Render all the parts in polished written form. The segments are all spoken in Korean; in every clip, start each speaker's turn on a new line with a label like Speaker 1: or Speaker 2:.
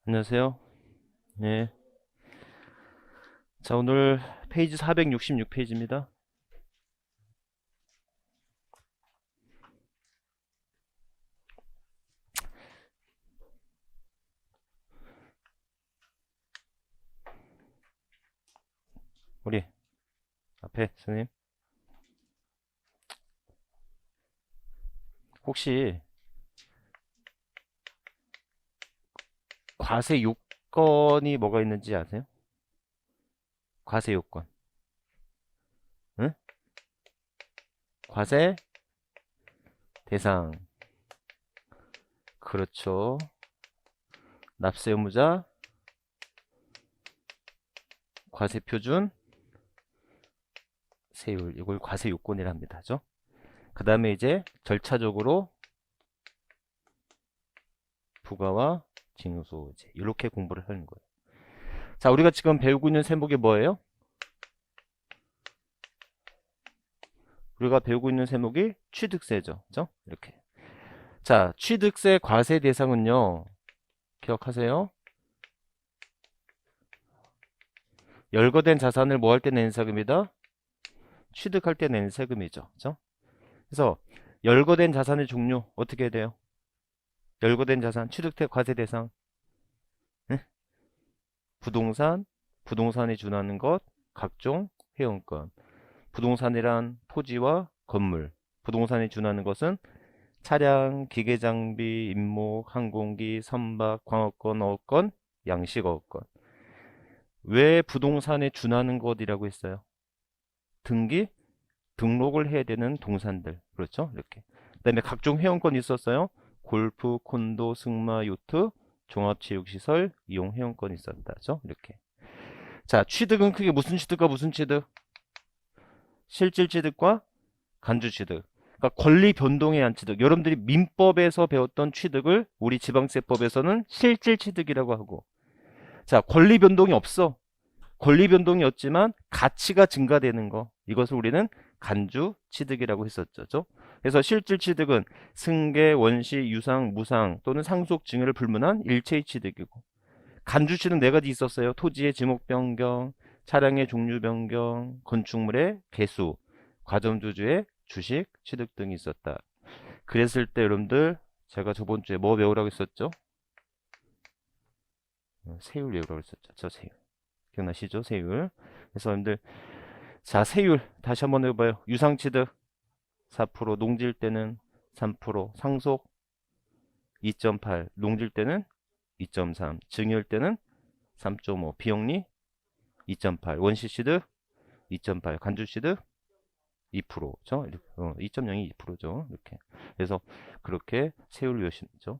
Speaker 1: 안녕하세요. 네. 자, 오늘 페이지 466페이지입니다. 우리 앞에 선생님, 혹시 과세 요건이 뭐가 있는지 아세요? 과세 요건. 응? 과세 대상. 그렇죠. 납세 의무자, 과세 표준, 세율. 이걸 과세 요건이라 합니다. 죠? 그 다음에 이제 절차적으로 부가와 징수소재. 이렇게 공부를 하는 거예요. 자, 우리가 지금 배우고 있는 세목이 뭐예요? 우리가 배우고 있는 세목이 취득세죠. 그죠? 이렇게. 자, 취득세 과세 대상은요. 기억하세요. 열거된 자산을 뭐 할 때 내는 세금이다? 취득할 때 내는 세금이죠. 그죠? 그래서 열거된 자산의 종류 어떻게 해야 돼요? 열거된 자산 취득세 과세 대상. 네? 부동산, 부동산에 준하는 것, 각종 회원권. 부동산이란 토지와 건물. 부동산에 준하는 것은 차량, 기계장비, 임목, 항공기, 선박, 광업권, 어업권, 양식어업권. 왜 부동산에 준하는 것이라고 했어요? 등기, 등록을 해야 되는 동산들. 그렇죠? 이렇게. 그 다음에 각종 회원권이 있었어요. 골프, 콘도, 승마, 요트, 종합체육시설, 이용 회원권이 있었다. 죠 이렇게. 자, 취득은 크게 무슨 취득과 무슨 취득? 실질 취득과 간주 취득. 그러니까 권리 변동에 의한 취득. 여러분들이 민법에서 배웠던 취득을 우리 지방세법에서는 실질 취득이라고 하고. 자, 권리 변동이 없어. 권리 변동이 없지만 가치가 증가되는 거. 이것을 우리는 간주 취득이라고 했었죠. 그래서 실질 취득은 승계, 원시, 유상, 무상 또는 상속 증여를 불문한 일체의 취득이고, 간주 취득 네 가지 있었어요. 토지의 지목 변경, 차량의 종류 변경, 건축물의 개수, 과점주주의 주식 취득 등이 있었다. 그랬을 때 여러분들 제가 저번 주에 뭐 배우라고 했었죠? 세율 외우라고 했었죠. 저 세율. 기억나시죠? 세율. 그래서 여러분들 자, 세율 다시 한번 해봐요. 유상취득 4%, 농질 때는 3%, 상속 2.8, 농질 때는 2.3, 증여일 때는 3.5, 비영리 2.8, 원시취득 2.8, 간주취득 2%죠. 2.0이 2%죠. 이렇게. 그래서 그렇게 세율을 외우시죠.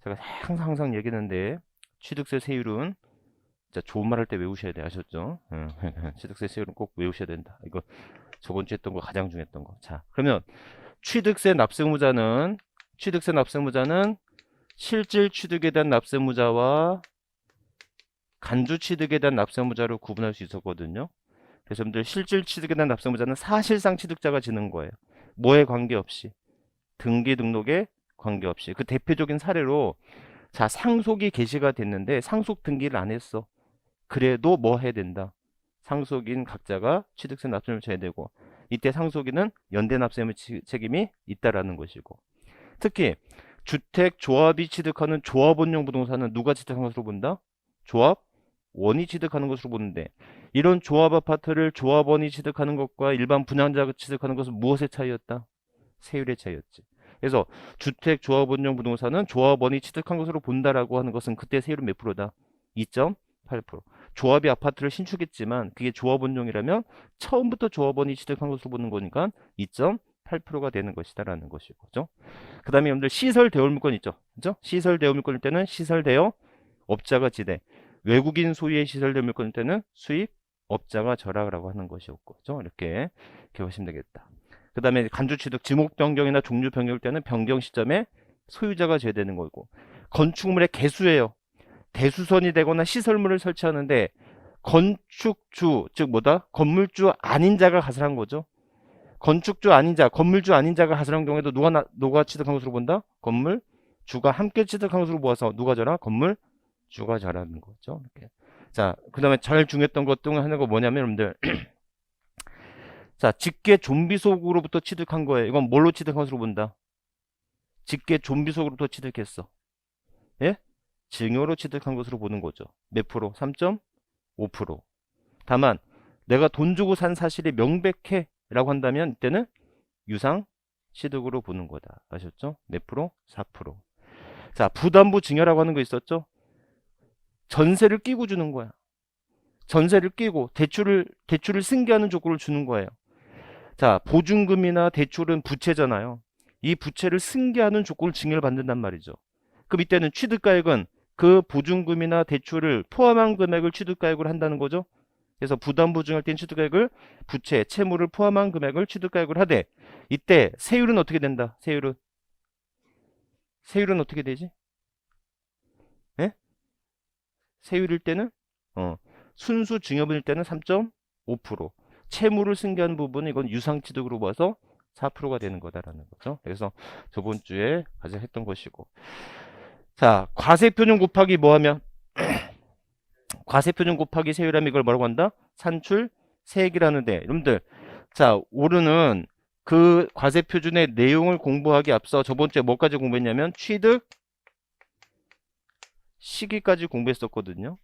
Speaker 1: 제가 항상 얘기했는데 취득세 세율은 진짜 좋은 말 할 때 외우셔야 돼. 아셨죠? 취득세 세율은 꼭 외우셔야 된다. 이거 저번 주에 했던 거 가장 중요했던 거. 자, 그러면 취득세 납세무자는 실질 취득에 대한 납세무자와 간주 취득에 대한 납세무자로 구분할 수 있었거든요. 그래서 여러분들 실질 취득에 대한 납세무자는 사실상 취득자가 지는 거예요. 뭐에 관계없이. 등기 등록에 관계없이. 그 대표적인 사례로 자, 상속이 개시가 됐는데 상속 등기를 안 했어. 그래도 뭐 해야 된다. 상속인 각자가 취득세 납세를 져야 되고, 이때 상속인은 연대 납세 책임이 있다라는 것이고, 특히 주택 조합이 취득하는 조합원용 부동산은 누가 취득한 것으로 본다? 조합원이 취득하는 것으로 보는데, 이런 조합 아파트를 조합원이 취득하는 것과 일반 분양자가 취득하는 것은 무엇의 차이였다? 세율의 차이였지. 그래서 주택 조합원용 부동산은 조합원이 취득한 것으로 본다라고 하는 것은 그때 세율은 몇 프로다? 2.8%. 조합이 아파트를 신축했지만 그게 조합원용이라면 처음부터 조합원이 취득한 것으로 보는 거니까 2.8%가 되는 것이다라는 것이고, 그죠? 그 다음에 여러분들 시설 대여물권 있죠, 그죠? 시설 대여물권일 때는 시설 대여 업자가 지대, 외국인 소유의 시설 대여물권일 때는 수입 업자가 절하라고 하는 것이었고, 그죠? 이렇게 보시면 되겠다. 그 다음에 간주 취득 지목 변경이나 종류 변경일 때는 변경 시점에 소유자가 제외되는 거고, 건축물의 개수예요. 대수선이 되거나 시설물을 설치하는데 건축주, 즉 뭐다? 건물주 아닌 자가 가설한 거죠. 건축주 아닌 자, 건물주 아닌 자가 가설한 경우에도 누가 취득한 것으로 본다? 건물주가 함께 취득한 것으로 보아서 누가 져라? 건물주가 주가 잘하는 거죠. 이렇게. 자, 그 다음에 제일 중요했던 것 중 하나가 뭐냐면 여러분들 자, 직계 좀비 속으로부터 취득한 거예요. 이건 뭘로 취득한 것으로 본다? 직계 좀비 속으로부터 취득했어. 예? 증여로 취득한 것으로 보는 거죠. 몇 프로? 3.5%. 다만 내가 돈 주고 산 사실이 명백해 라고 한다면 이때는 유상 취득으로 보는 거다. 아셨죠? 몇 프로? 4%. 자, 부담부 증여라고 하는 거 있었죠? 전세를 끼고 주는 거야. 전세를 끼고 대출을 승계하는 조건을 주는 거예요. 자, 보증금이나 대출은 부채잖아요. 이 부채를 승계하는 조건을 증여를 받는단 말이죠. 그럼 이때는 취득가액은 그 보증금이나 대출을 포함한 금액을 취득가액으로 한다는 거죠. 그래서 부담부 증여할 땐 취득가액을 부채, 채무를 포함한 금액을 취득가액으로 하되 이때 세율은 어떻게 된다? 세율은 어떻게 되지? 예? 세율일 때는 순수 증여분일 때는 3.5%. 채무를 승계한 부분은 이건 유상취득으로 봐서 4%가 되는 거다라는 거죠. 그래서 저번 주에 가장 했던 것이고. 자, 과세표준 곱하기 뭐 하면? 과세표준 곱하기 세율하면 이걸 뭐라고 한다? 산출 세액이라는데, 여러분들, 자, 오르는 그 과세표준의 내용을 공부하기 앞서 저번 주에 뭐까지 공부했냐면 취득 시기까지 공부했었거든요.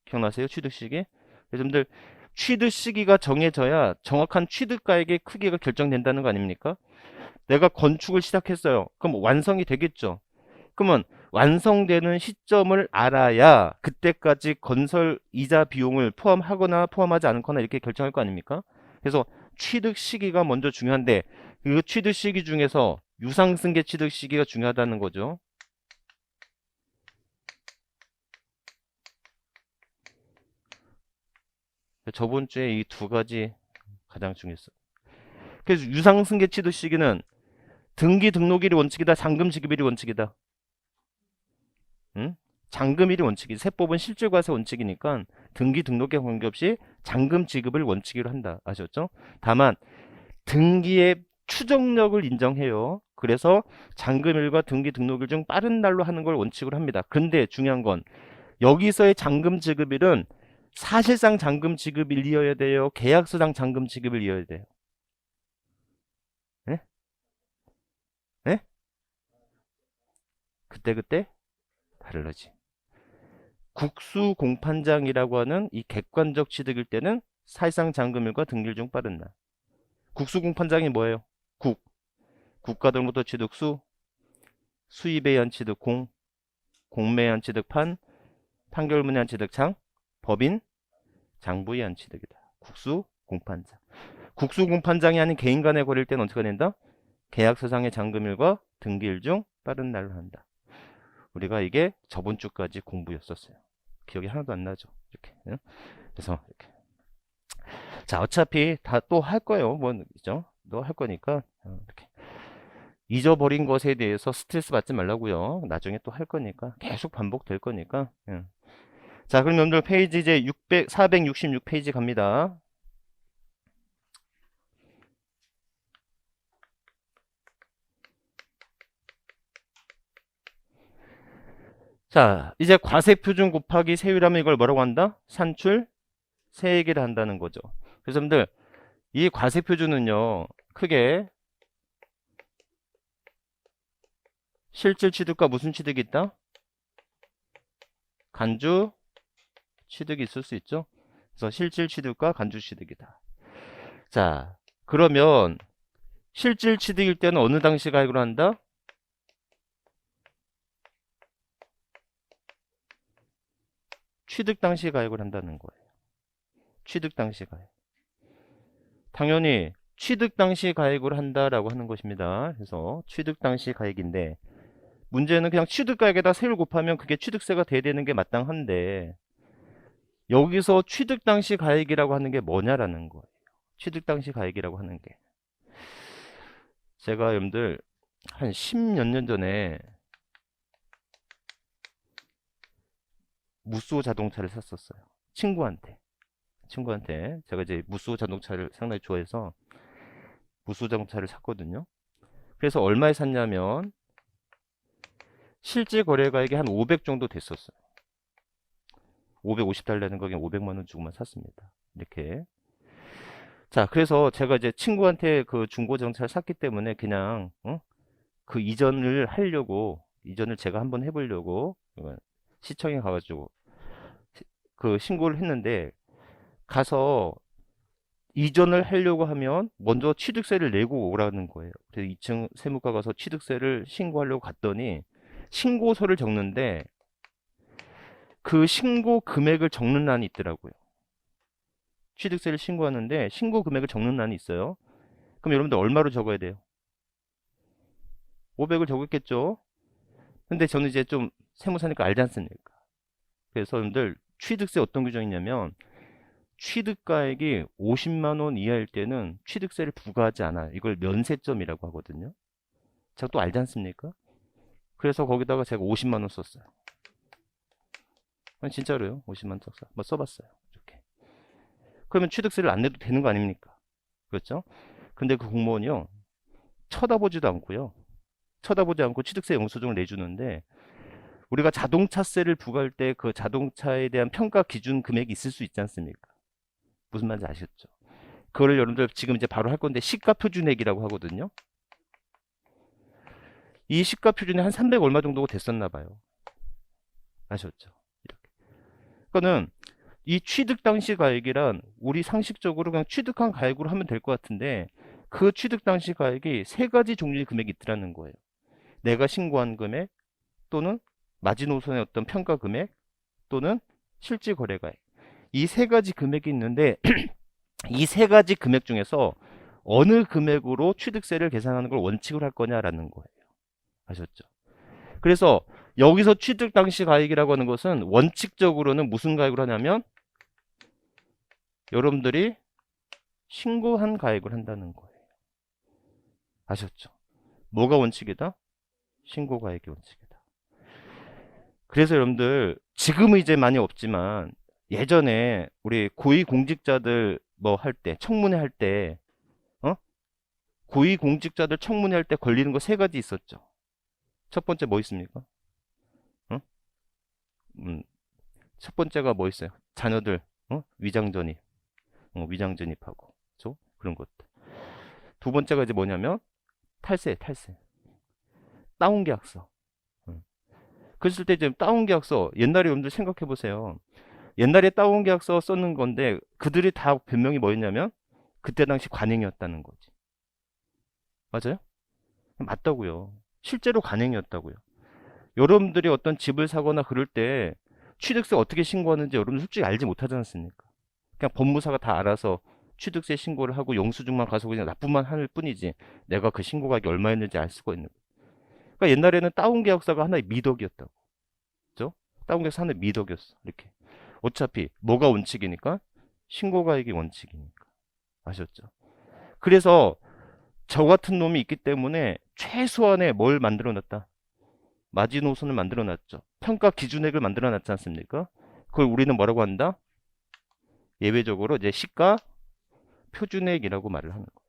Speaker 1: 기억나세요? 취득 시기? 여러분들, 취득 시기가 정해져야 정확한 취득가액의 크기가 결정된다는 거 아닙니까? 내가 건축을 시작했어요. 그럼 완성이 되겠죠. 그러면 완성되는 시점을 알아야 그때까지 건설 이자 비용을 포함하거나 포함하지 않거나 이렇게 결정할 거 아닙니까? 그래서 취득 시기가 먼저 중요한데 그 취득 시기 중에서 유상승계 취득 시기가 중요하다는 거죠. 저번 주에 이 두 가지 가장 중요했어요. 그래서 유상승계 취득 시기는 등기 등록일이 원칙이다, 잔금 지급일이 원칙이다. 응? 잔금일이 원칙이지. 세법은 실질과세 원칙이니까 등기 등록에 관계없이 잔금 지급을 원칙으로 한다. 아셨죠? 다만 등기의 추정력을 인정해요. 그래서 잔금일과 등기 등록일 중 빠른 날로 하는 걸 원칙으로 합니다. 근데 중요한 건 여기서의 잔금 지급일은 사실상 잔금 지급일이어야 돼요. 계약서상 잔금 지급일이어야 돼요. 네? 네? 그때 다르지. 국수 공판장이라고 하는 이 객관적 취득일 때는 사실상 잔금일과 등기일 중 빠른 날. 국수 공판장이 뭐예요? 국가들부터 취득 수입에 의한 취득 공매에 의한 취득 판결문에 의한 취득 법인, 장부에 의한 취득이다. 국수 공판장. 국수 공판장이 아닌 개인 간에 거래일 때는 어떻게 된다? 계약서상의 잔금일과 등기일 중 빠른 날로 한다. 우리가 이게 저번 주까지 공부였었어요. 기억이 하나도 안 나죠. 이렇게. 그래서 이렇게. 자, 어차피 다 또 할 거예요. 뭐, 그죠? 또 할 거니까 이렇게. 잊어버린 것에 대해서 스트레스 받지 말라고요. 나중에 또 할 거니까 계속 반복될 거니까. 자, 그럼 여러분들 페이지 이제 466페이지 갑니다. 자, 이제 과세표준 곱하기 세율하면 이걸 뭐라고 한다? 산출 세액이라 한다는 거죠. 그래서 여러분들 이 과세표준은요, 크게 실질 취득과 무슨 취득이 있다? 간주 취득이 있을 수 있죠. 그래서 실질 취득과 간주 취득이다. 자, 그러면 실질 취득일 때는 어느 당시 가액으로 한다? 취득 당시 가액을 한다는 거예요. 취득 당시 가액. 당연히 취득 당시 가액으로 한다라고 하는 것입니다. 그래서 취득 당시 가액인데 문제는 그냥 취득 가액에다 세율 곱하면 그게 취득세가 돼야 되는 게 마땅한데 여기서 취득 당시 가액이라고 하는 게 뭐냐라는 거예요. 취득 당시 가액이라고 하는 게 제가 여러분들 한 10몇 년 전에 무쏘 자동차를 샀었어요. 친구한테 제가 이제 무쏘 자동차를 상당히 좋아해서 무쏘 자동차를 샀거든요. 그래서 얼마에 샀냐면 실제 거래가액이 한 500 정도 됐었어요. 550달러는 거긴 500만 원 주고만 샀습니다. 이렇게. 자, 그래서 제가 이제 친구한테 그 중고자동차를 샀기 때문에 그냥 그 이전을 제가 한번 해보려고 시청에 가가지고 그 신고를 했는데, 가서 이전을 하려고 하면 먼저 취득세를 내고 오라는 거예요. 그래서 2층 세무과 가서 취득세를 신고하려고 갔더니 신고서를 적는데 그 신고 금액을 적는欄이 있더라고요. 취득세를 신고하는데 신고 금액을 적는欄이 있어요. 그럼 여러분들 얼마로 적어야 돼요? 500을 적었겠죠? 근데 저는 이제 좀 세무사니까 알지 않습니까? 그래서 여러분들 취득세 어떤 규정이 있냐면, 취득가액이 50만 원 이하일 때는 취득세를 부과하지 않아요. 이걸 면세점이라고 하거든요. 제가 또 알지 않습니까? 그래서 거기다가 제가 50만 원 썼어요. 아니, 진짜로요. 50만 원 썼어요. 뭐 써봤어요. 이렇게. 그러면 취득세를 안 내도 되는 거 아닙니까? 그렇죠? 근데 그 공무원이요, 쳐다보지도 않고요. 쳐다보지 않고 취득세 영수증을 내주는데, 우리가 자동차세를 부과할 때 그 자동차에 대한 평가 기준 금액이 있을 수 있지 않습니까? 무슨 말인지 아시겠죠? 그거를 여러분들 지금 이제 바로 할 건데, 시가표준액이라고 하거든요. 이 시가표준이 한 300 얼마 정도가 됐었나 봐요. 아셨죠? 이렇게. 그거는 이 취득 당시 가액이란 우리 상식적으로 그냥 취득한 가액으로 하면 될 것 같은데, 그 취득 당시 가액이 세 가지 종류의 금액이 있더라는 거예요. 내가 신고한 금액, 또는 마지노선의 어떤 평가 금액, 또는 실질 거래 가액. 이 세 가지 금액이 있는데 이 세 가지 금액 중에서 어느 금액으로 취득세를 계산하는 걸 원칙으로 할 거냐라는 거예요. 아셨죠? 그래서 여기서 취득 당시 가액이라고 하는 것은 원칙적으로는 무슨 가액으로 하냐면, 여러분들이 신고한 가액을 한다는 거예요. 아셨죠? 뭐가 원칙이다? 신고 가액이 원칙이다. 그래서 여러분들 지금은 이제 많이 없지만, 예전에 우리 고위공직자들 뭐 할 때, 청문회 할 때, 고위공직자들 청문회 할 때 걸리는 거 세 가지 있었죠. 첫 번째 뭐 있습니까? 어? 첫 번째가 뭐 있어요? 자녀들 위장전입, 위장전입하고, 그죠? 그런 것들. 두 번째가 이제 뭐냐면 탈세, 다운계약서. 그랬을 때 이제 다운계약서, 옛날에 여러분들 생각해 보세요. 옛날에 다운계약서 썼는 건데 그들이 다 변명이 뭐였냐면 그때 당시 관행이었다는 거지. 맞아요? 맞다고요. 실제로 관행이었다고요. 여러분들이 어떤 집을 사거나 그럴 때 취득세 어떻게 신고하는지 여러분 솔직히 알지 못하지 않습니까? 그냥 법무사가 다 알아서 취득세 신고를 하고 영수증만 가서 그냥 납부만 할 뿐이지, 내가 그 신고가액이 얼마였는지 알 수가 있는 거예요. 그러니까 옛날에는 다운계약서가 하나의 미덕이었다고. 그죠? 다운계약서 하나의 미덕이었어. 이렇게. 어차피 뭐가 원칙이니까? 신고가액이 원칙이니까. 아셨죠? 그래서 저 같은 놈이 있기 때문에 최소한의 뭘 만들어 놨다? 마지노선을 만들어 놨죠. 평가 기준액을 만들어 놨지 않습니까? 그걸 우리는 뭐라고 한다? 예외적으로 이제 시가 표준액이라고 말을 하는 거예요.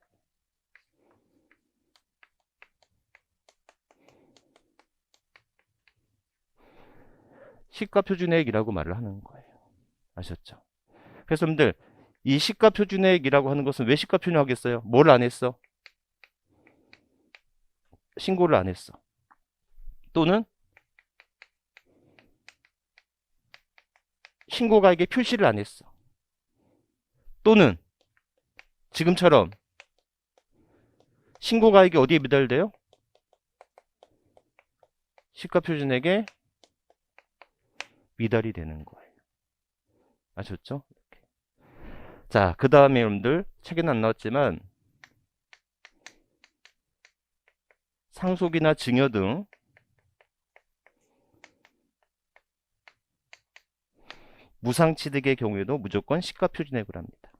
Speaker 1: 시가 표준액이라고 말을 하는 거예요. 아셨죠? 그래서 여러분들 이 시가 표준액이라고 하는 것은 왜 시가 표준하겠어요? 뭘 안 했어? 신고를 안 했어. 또는 신고가액에 표시를 안 했어. 또는 지금처럼 신고가액이 어디에 미달돼요? 시가표준액에 미달이 되는 거예요. 아셨죠? 이렇게. 자, 그 다음에 여러분들 책에는 안 나왔지만 상속이나 증여 등 무상취득의 경우에도 무조건 시가표준액을 합니다.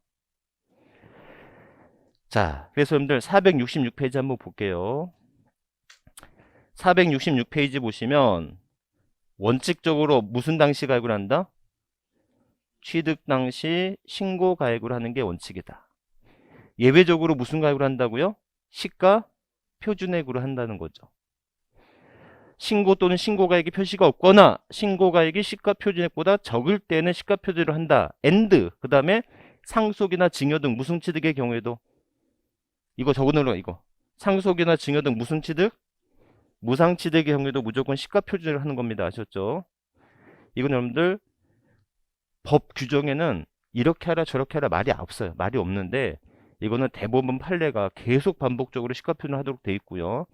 Speaker 1: 자, 그래서 여러분들 466페이지 한번 볼게요. 466페이지 보시면 원칙적으로 무슨 당시 가액을 한다? 취득 당시 신고 가액으로 하는 게 원칙이다. 예외적으로 무슨 가액으로 한다고요? 시가 표준액으로 한다는 거죠. 신고 또는 신고가액의 표시가 없거나 신고가액이 시가 표준액보다 적을 때는 시가 표준으로 한다. and 그 다음에 상속이나 증여 등 무승취득의 경우에도 이거 적어놓으라. 이거 상속이나 증여 등 무승취득 무상취득의 경우에도 무조건 시가 표준으로 하는 겁니다. 아셨죠? 이건 여러분들 법 규정에는 이렇게 하라 저렇게 하라 말이 없어요. 말이 없는데 이거는 대법원 판례가 계속 반복적으로 시가 표준을 하도록 돼 있고요.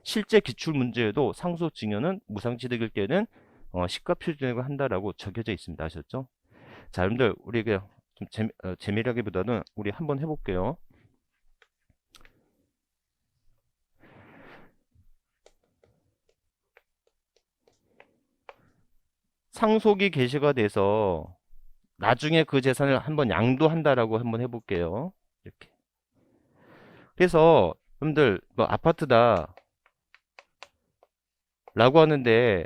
Speaker 1: 실제 기출 문제에도 상속 증여는 무상취득일 때는 시가 표준액을 한다라고 적혀져 있습니다. 아셨죠? 자, 여러분들 우리 좀 재미라기보다는 우리 한번 해볼게요. 상속이 개시가 돼서 나중에 그 재산을 한번 양도한다라고 한번 해볼게요. 이렇게. 그래서 여러분들 뭐 아파트다 라고 하는데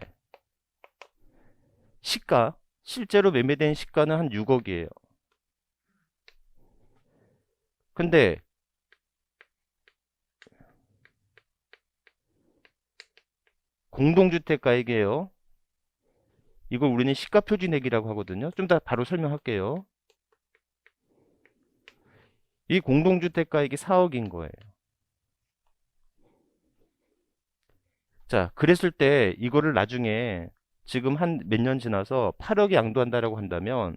Speaker 1: 시가 실제로 매매된 시가는 한 6억이에요. 근데 공동주택가액이에요. 이걸 우리는 시가 표준액이라고 하거든요. 좀 더 바로 설명할게요. 이 공동주택가액이 4억인 거예요. 자, 그랬을 때 이거를 나중에 지금 한 몇 년 지나서 8억에 양도한다라고 한다면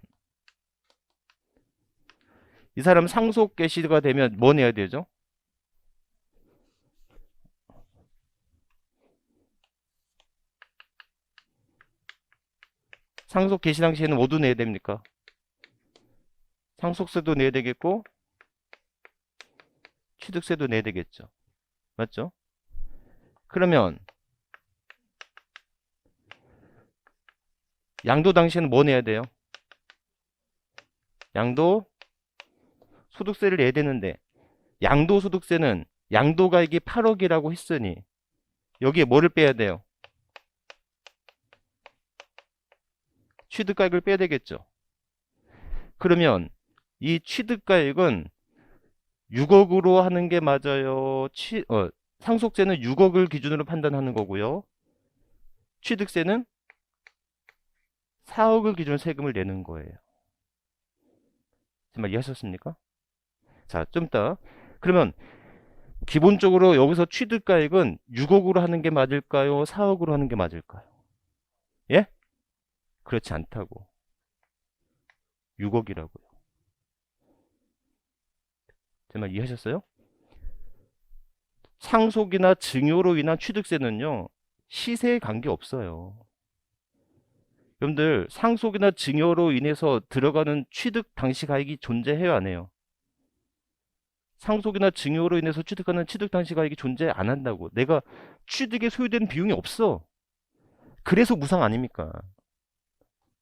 Speaker 1: 이 사람 상속 개시가 되면 뭐 내야 되죠? 상속 개시 당시에는 뭐도 내야 됩니까? 상속세도 내야 되겠고 취득세도 내야 되겠죠. 맞죠? 그러면 양도 당시에는 뭐 내야 돼요? 양도 소득세를 내야 되는데 양도소득세는 양도가액이 8억이라고 했으니 여기에 뭐를 빼야 돼요? 취득가액을 빼야 되겠죠. 그러면 이 취득가액은 6억으로 하는 게 맞아요. 상속세는 6억을 기준으로 판단하는 거고요. 취득세는 4억을 기준으로 세금을 내는 거예요. 정말 이해하셨습니까? 자, 좀 이따. 그러면 기본적으로 여기서 취득가액은 6억으로 하는 게 맞을까요? 4억으로 하는 게 맞을까요? 예? 그렇지 않다고. 6억이라고요. 정말 이해하셨어요? 상속이나 증여로 인한 취득세는요, 시세에 관계없어요. 여러분들, 상속이나 증여로 인해서 들어가는 취득 당시 가액이 존재해요, 안 해요? 상속이나 증여로 인해서 취득하는 취득 당시 가액이 존재 안 한다고. 내가 취득에 소요되는 비용이 없어. 그래서 무상 아닙니까?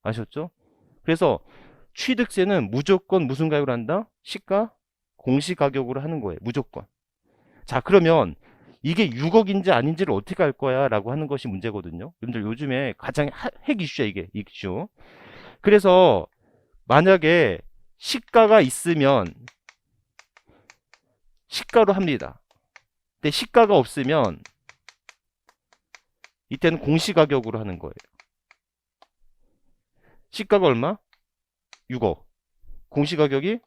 Speaker 1: 아셨죠? 그래서 취득세는 무조건 무슨 가격으로 한다? 시가 공시가격으로 하는 거예요. 무조건. 자, 그러면 이게 6억인지 아닌지를 어떻게 알 거야? 라고 하는 것이 문제거든요. 여러분들 요즘에 가장 핵 이슈야, 이게. 이슈. 그래서 만약에 시가가 있으면 시가로 합니다. 근데 시가가 없으면 이때는 공시가격으로 하는 거예요. 시가가 얼마? 6억. 공시가격이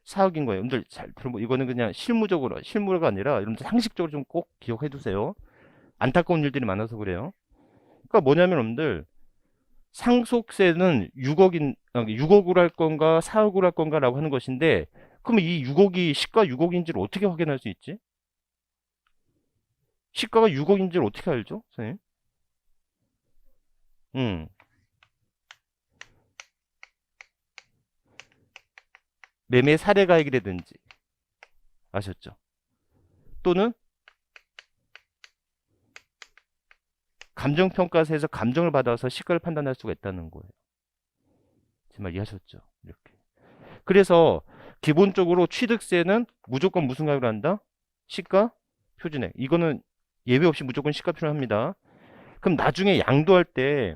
Speaker 1: 4억인 거예요. 여러분들 잘 들어보 이거는 그냥 실무가 아니라 여러분들 상식적으로 좀 꼭 기억해 두세요. 안타까운 일들이 많아서 그래요. 그러니까 뭐냐면 여러분들 상속세는 6억으로 할 건가 4억으로 할 건가라고 하는 것인데 그러면 이 6억이 시가 6억인지를 어떻게 확인할 수 있지? 시가가 6억인지를 어떻게 알죠, 선생님? 매매 사례가액이라든지 아셨죠? 또는 감정평가사에서 감정을 받아서 시가를 판단할 수가 있다는 거예요. 정말 이해하셨죠? 이렇게. 그래서 기본적으로 취득세는 무조건 무슨 가격으로 한다? 시가 표준액. 이거는 예외 없이 무조건 시가 표준합니다. 그럼 나중에 양도할 때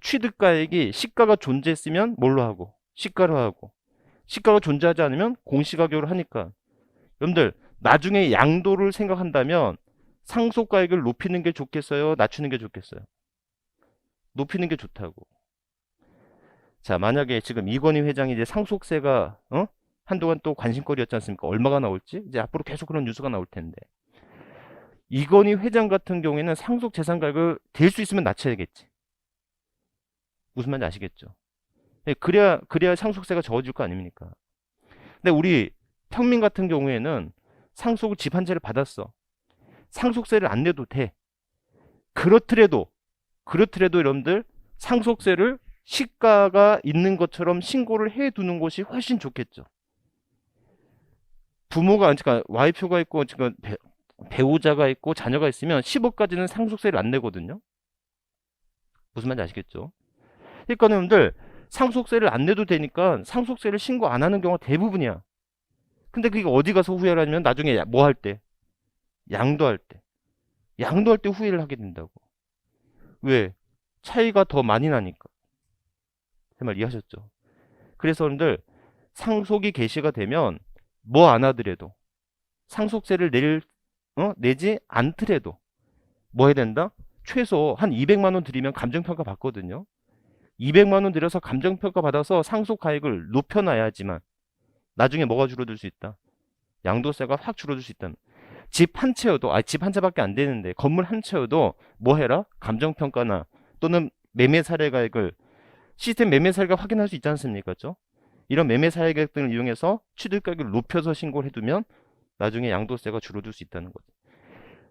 Speaker 1: 취득가액이 시가가 존재했으면 뭘로 하고? 시가로 하고. 시가가 존재하지 않으면 공시가격으로 하니까. 여러분들 나중에 양도를 생각한다면 상속가액을 높이는 게 좋겠어요? 낮추는 게 좋겠어요? 높이는 게 좋다고. 자, 만약에 지금 이건희 회장이 이제 상속세가 한동안 또 관심거리였지 않습니까? 얼마가 나올지 이제 앞으로 계속 그런 뉴스가 나올 텐데 이건희 회장 같은 경우에는 상속 재산가액을 될 수 있으면 낮춰야겠지. 무슨 말인지 아시겠죠? 예, 그래야 상속세가 적어질 거 아닙니까? 근데 우리 평민 같은 경우에는 상속을 집 한 채를 받았어. 상속세를 안 내도 돼. 그렇더라도 여러분들 상속세를 시가가 있는 것처럼 신고를 해 두는 것이 훨씬 좋겠죠. 부모가, 그러니까 와이프가 있고, 지금 배우자가 있고, 자녀가 있으면 10억까지는 상속세를 안 내거든요. 무슨 말인지 아시겠죠? 그러니까 여러분들 상속세를 안 내도 되니까 상속세를 신고 안 하는 경우가 대부분이야. 근데 그게 어디 가서 후회를 하냐면 나중에 뭐 할 때? 양도할 때. 양도할 때 후회를 하게 된다고. 왜? 차이가 더 많이 나니까. 제 말 이해하셨죠? 그래서 여러분들 상속이 개시가 되면 뭐 안 하더라도 상속세를 내지 않더라도 뭐 해야 된다? 최소 한 200만 원 들이면 감정평가 받거든요. 200만 원 들여서 감정평가 받아서 상속가액을 높여놔야지만 나중에 뭐가 줄어들 수 있다? 양도세가 확 줄어들 수 있다는. 집 한 채여도, 집 한 채밖에 안 되는데 건물 한 채여도 뭐 해라? 감정평가나 또는 매매 사례가액을 시스템 매매 사례가 확인할 수 있지 않습니까? 그렇죠? 이런 매매 사례가액 등을 이용해서 취득가액을 높여서 신고를 해두면 나중에 양도세가 줄어들 수 있다는 거죠.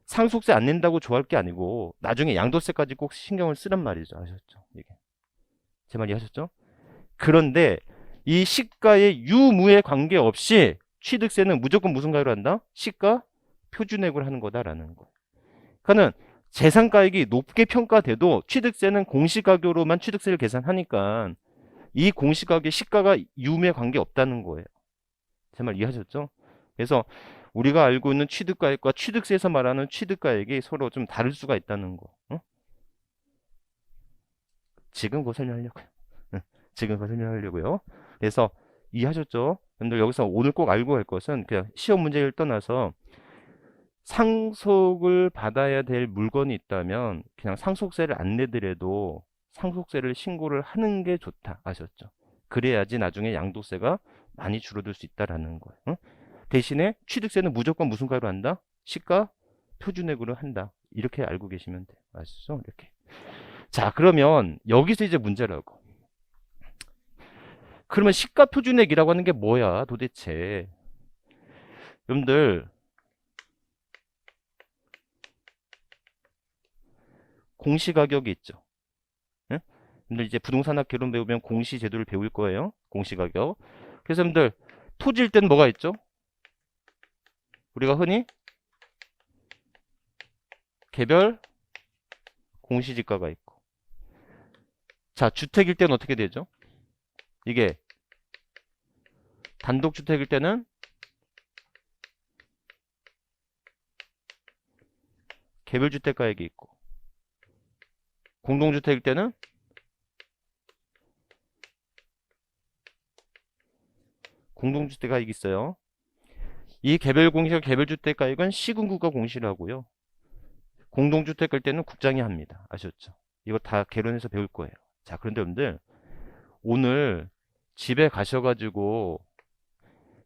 Speaker 1: 상속세 안 낸다고 좋아할 게 아니고 나중에 양도세까지 꼭 신경을 쓰란 말이죠. 아셨죠? 이게 제 말 이해하셨죠? 그런데 이 시가의 유무에 관계없이 취득세는 무조건 무슨 가격으로 한다? 시가 표준액으로 하는 거다라는 거예요. 그러니까는 재산가액이 높게 평가돼도 취득세는 공시가격으로만 취득세를 계산하니까 이 공시가격의 시가가 유무에 관계없다는 거예요. 제 말 이해하셨죠? 그래서 우리가 알고 있는 취득가액과 취득세에서 말하는 취득가액이 서로 좀 다를 수가 있다는 거. 지금 그거 설명하려고요. 지금 그거 설명하려고요. 그래서 이해하셨죠? 여러분들 여기서 오늘 꼭 알고 갈 것은 그냥 시험 문제를 떠나서 상속을 받아야 될 물건이 있다면 그냥 상속세를 안 내더라도 상속세를 신고를 하는 게 좋다. 아셨죠? 그래야지 나중에 양도세가 많이 줄어들 수 있다라는 거예요. 대신에 취득세는 무조건 무슨 가로 한다? 시가 표준액으로 한다. 이렇게 알고 계시면 돼요. 아시죠? 이렇게. 자, 그러면 여기서 이제 문제라고. 그러면 시가 표준액이라고 하는 게 뭐야, 도대체? 여러분들 공시가격이 있죠. 예? 여러분들 이제 부동산학 개론 배우면 공시제도를 배울 거예요. 공시가격. 그래서 여러분들 토지일 때는 뭐가 있죠? 우리가 흔히 개별 공시지가가 있고. 자, 주택일 때는 어떻게 되죠? 이게 단독주택일 때는 개별주택가액이 있고, 공동주택일 때는 공동주택가액이 있어요. 이 개별공시와 개별주택가액은 시군구가 공시를 하고요. 공동주택일 때는 국장이 합니다. 아셨죠? 이거 다 개론해서 배울 거예요. 자, 그런데 여러분들 오늘 집에 가셔가지고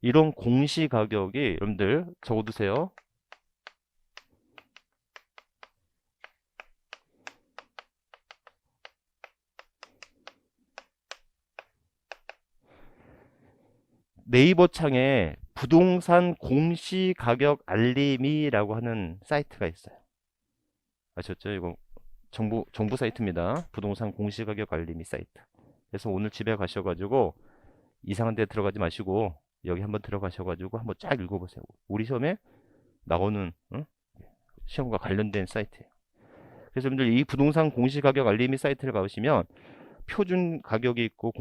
Speaker 1: 이런 공시가격이 여러분들 적어두세요. 네이버 창에 부동산 공시가격 알림이라고 하는 사이트가 있어요. 아셨죠? 이거 정부 사이트입니다. 부동산 공시가격 알림이 사이트. 그래서 오늘 집에 가셔가지고 이상한 데 들어가지 마시고 여기 한번 들어가셔가지고 한번 쫙 읽어보세요. 우리 시험에 나오는 시험과 관련된 사이트예요. 그래서 여러분들 이 부동산 공시가격 알림이 사이트를 가보시면 표준 가격이 있고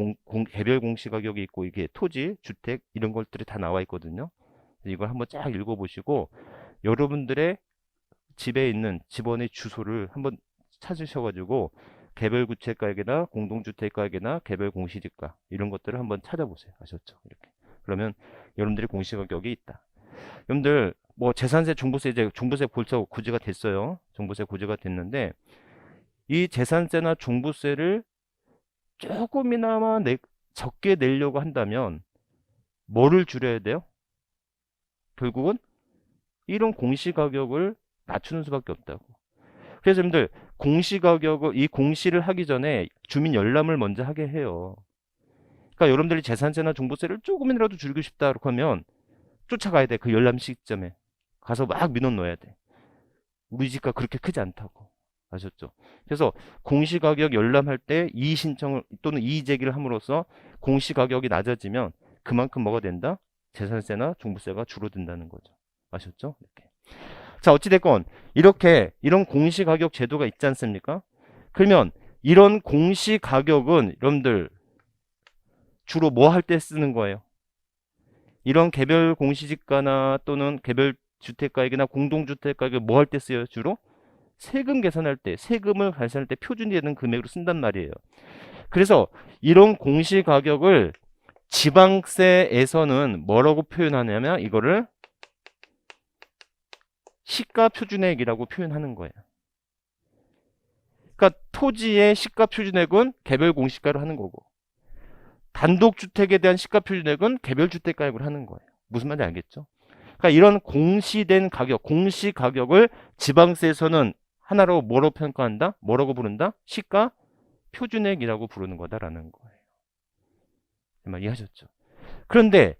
Speaker 1: 개별 공시 가격이 있고 이게 토지, 주택 이런 것들이 다 나와 있거든요. 이걸 한번 쫙 읽어보시고 여러분들의 집에 있는 집원의 주소를 한번 찾으셔가지고 개별 주택가액이나 공동주택가액이나 개별 공시지가 이런 것들을 한번 찾아보세요. 아셨죠? 이렇게. 그러면 여러분들이 공시가격이 있다. 여러분들 뭐 재산세, 종부세 이제 종부세 벌써 고지가 됐어요. 종부세 고지가 됐는데 이 재산세나 종부세를 조금이나마 적게 내려고 한다면 뭐를 줄여야 돼요? 결국은 이런 공시가격을 낮추는 수밖에 없다고. 그래서 여러분들 공시가격을 이 공시를 하기 전에 주민 열람을 먼저 하게 해요. 그러니까 여러분들이 재산세나 종부세를 조금이라도 줄이고 싶다 그러면 쫓아가야 돼. 그 열람 시점에 가서 막 민원 넣어야 돼. 우리 집가 그렇게 크지 않다고. 아셨죠? 그래서 공시가격 열람할 때 이의 신청을 또는 이의 제기를 함으로써 공시가격이 낮아지면 그만큼 뭐가 된다? 재산세나 종부세가 줄어든다는 거죠. 아셨죠? 이렇게. 자, 어찌됐건 이렇게 이런 공시가격 제도가 있지 않습니까? 그러면 이런 공시가격은 여러분들 주로 뭐 할 때 쓰는 거예요? 이런 개별 공시지가나 또는 개별 주택가액이나 공동주택가액을 뭐 할 때 쓰여요? 주로 세금 계산할 때, 세금을 계산할 때 표준이 되는 금액으로 쓴단 말이에요. 그래서 이런 공시가격을 지방세에서는 뭐라고 표현하냐면 이거를 시가표준액이라고 표현하는 거예요. 그러니까 토지의 시가표준액은 개별 공시가로 하는 거고 단독주택에 대한 시가표준액은 개별 주택가액으로 하는 거예요. 무슨 말인지 알겠죠? 그러니까 이런 공시된 가격, 공시가격을 지방세에서는 하나로 뭐로 평가한다? 뭐라고 부른다? 시가표준액이라고 부르는 거다라는 거예요. 정말 이해하셨죠? 그런데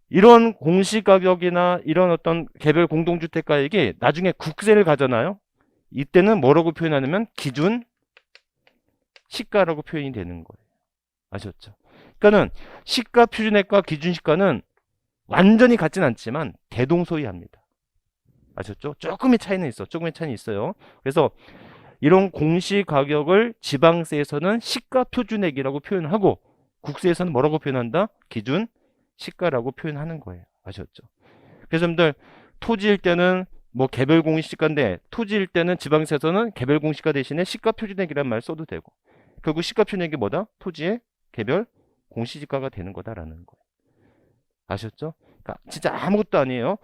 Speaker 1: 이런 공시가격이나 이런 어떤 개별 공동주택가액이 나중에 국세를 가잖아요. 이때는 뭐라고 표현하냐면 기준 시가라고 표현이 되는 거예요. 아셨죠? 그러니까는 시가 표준액과 기준 시가는 완전히 같진 않지만 대동소이합니다. 아셨죠? 조금의 차이는 있어. 조금의 차이는 있어요. 그래서 이런 공시 가격을 지방세에서는 시가 표준액이라고 표현하고 국세에서는 뭐라고 표현한다? 기준 시가라고 표현하는 거예요. 아셨죠? 그래서 여러분들 토지일 때는 뭐 개별 공시가인데 토지일 때는 지방세에서는 개별 공시가 대신에 시가 표준액이라는 말 써도 되고 결국 시가 표준액이 뭐다? 토지의 개별 공시지가가 되는 거다라는 거예요. 아셨죠? 그러니까 진짜 아무것도 아니에요.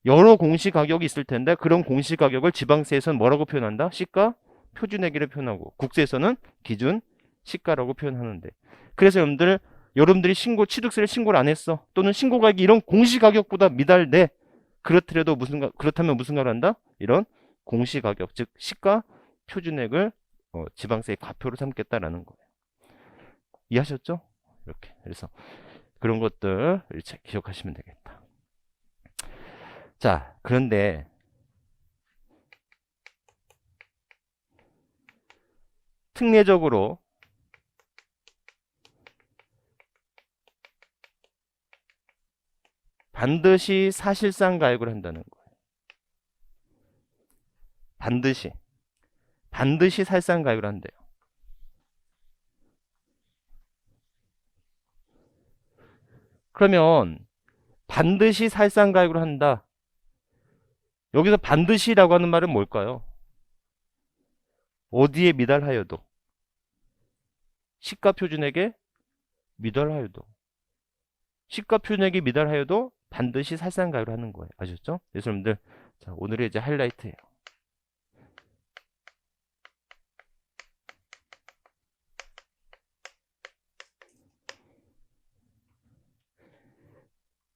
Speaker 1: 여러 공시가격이 있을 텐데 그런 공시가격을 지방세에서는 뭐라고 표현한다? 시가 표준액이라고 표현하고 국세에서는 기준 시가라고 표현하는데 그래서 여러분들이 취득세를 신고를 안 했어 또는 신고가액이 이런 공시가격보다 미달돼 그렇더라도 그렇다면 무슨 걸 한다? 이런 공시가격 즉 시가 표준액을 지방세의 과표로 삼겠다라는 거예요. 이해하셨죠? 이렇게 그래서 그런 것들 기억하시면 되겠다. 자, 그런데 특례적으로 반드시 사실상 가액을 한다는 거예요. 반드시 사실상 가액을 한대요. 그러면 반드시 사실상 가액을 한다. 여기서 반드시라고 하는 말은 뭘까요? 어디에 미달하여도 시가표준액에 미달하여도 시가표준액이 미달하여도 반드시 사실상 가액을 하는 거예요. 아셨죠? 그래서 여러분들 자, 오늘의 이제 하이라이트예요.